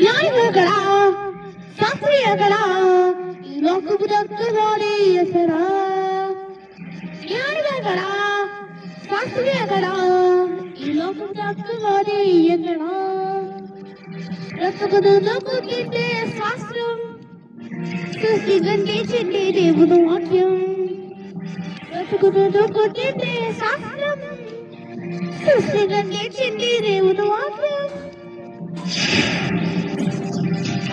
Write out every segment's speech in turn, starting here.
న్యాయమేకడ శాస్త్రీయకడ ఈ లోకపు దక్కవాడి ఎక్కడ న్యాయమేకడ శాస్త్రీయకడ ఈ లోకపు దక్కవాడి ఎక్కడ బ్రతుకుదుకు కిందే శాస్త్రం సృష్టి గంధించింది దేవుడు వాక్యం బ్రతుకుదుకు కిందే శాస్త్రం సృష్టి గంధించింది దేవుడు వాక్యం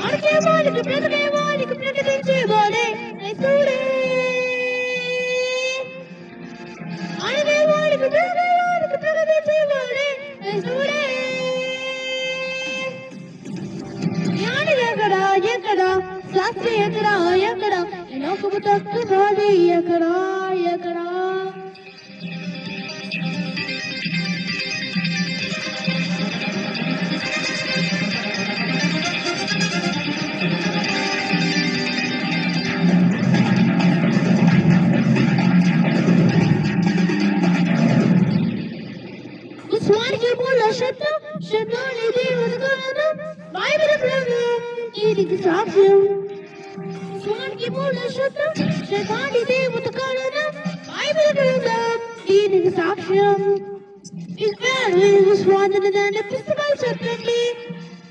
ఆడికేవాడికి బ్రతికేవాడికి ప్రకటించేవాడే క్రైస్తవుడే ఆడికేవాడికి బ్రతికేవాడికి ప్రకటించేవాడే క్రైస్తవుడే జ్ఞాని ఎక్కడ శాస్త్రి ఎక్కడ ఈ లోకము తక్కువది ఎక్కడ స్వానికి మూల శబ్దాన్ని దేవుడు కాదు బైబిల్ గ్రంథం దీనికి సాక్ష్యం స్వానికి మూల శబ్దాన్ని దేవుడు కాదు బైబిల్ గ్రంథం దీనికి సాక్ష్యం స్వాతంత్ర దాని పుస్తకాలు చెప్పండి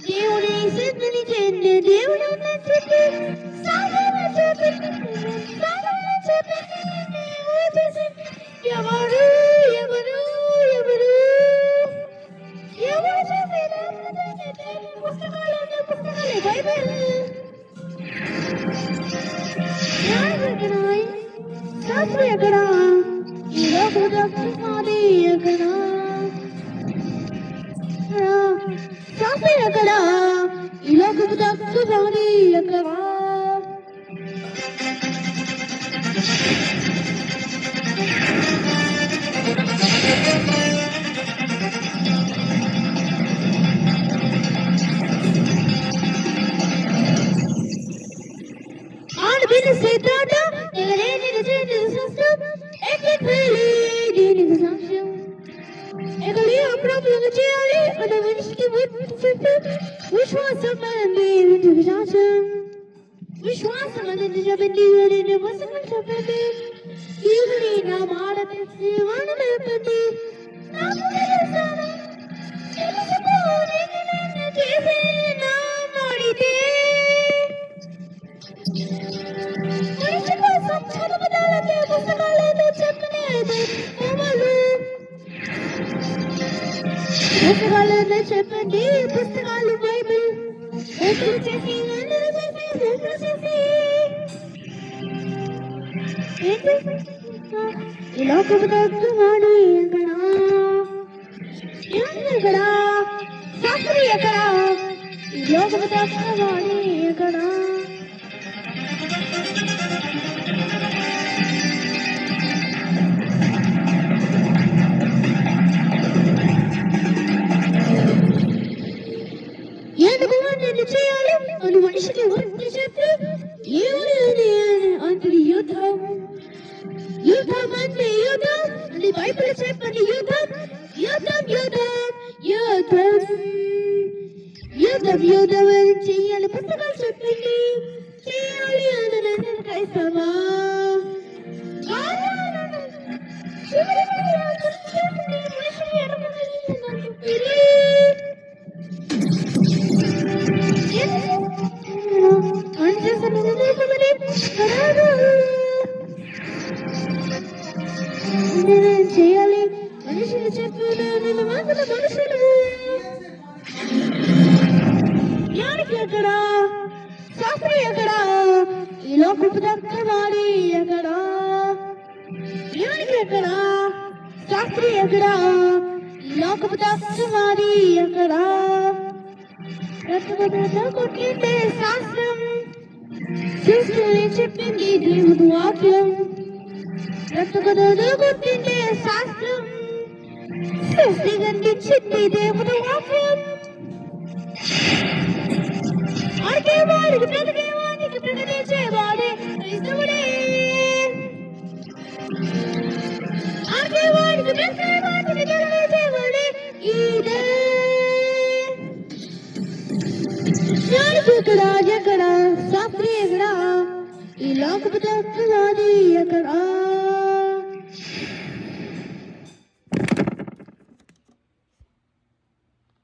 దేవుడి సిద్ధిని చెంది దేవుడు చెప్పి ఎవరు ఎవరు ఎవరు పుస్తకాలే బైబిల్ శాస్త్రి ఎక్కడ ఈ లోకము దక్కువాది ఎక్కడ శాస్త్రి ఎక్కడ ఈ లోకము దక్కువాది ఎక్కడ సిద్ధాంత దీనికి సాక్ష్యం ఎక్కడి అప్రాప్తం చేయాలి మన మనిషికి విశ్వాసం దీనికి సాక్ష్యం విశ్వాసం అనేది చెప్పండి చెప్పండి దేవుని నా మాట తెలిసి వాడు లేపండి చేసి నా మాడితే పుస్తకాలు చెప్పండి పుస్తకాలు బైబిల్ ఈ లోకము దక్కువాడు ఎక్కడ శాస్త్రి ఎక్కడ ఈ లోకము దక్కువాడు ఎక్కడ చేయాలి అని మనిషికి వర్తి చెప్పి అంతటి యుద్ధం అంటే యుద్ధం అని బైబిల్ చెప్పండి యుద్ధం అని చేయాలి పుస్తకాలు చెప్పండి చేయాలి అని క్రైస్తవా చేయాలి మనుషులు చెప్పు మనుషులు జ్ఞానికి ఎక్కడ శాస్త్రి ఎక్కడ ఈ లోకపు దక్కవాడి ఎక్కడ జ్ఞానికి ఎక్కడ శాస్త్రి ఎక్కడ ఈ లోకపు దక్కవాడి ఎక్కడ కొట్టింటే శాస్త్రం సృష్టిని చెప్పింది దేవుడు వాక్యం కొట్టింటే శాస్త్రం సృష్టి గంధించింది దేవుడు వాక్యం ఆడికేవాడికి బ్రతికేవాడికి ప్రకటించేవాడే క్రైస్తవుడే ఆడికేవాడికి బ్రతికేవాడికి ప్రకటించేవాడే ఇదే ఎక్కడా శాస్త్రి ఎక్కడా ఈ లోకపు తత్వవాది ఎక్కడా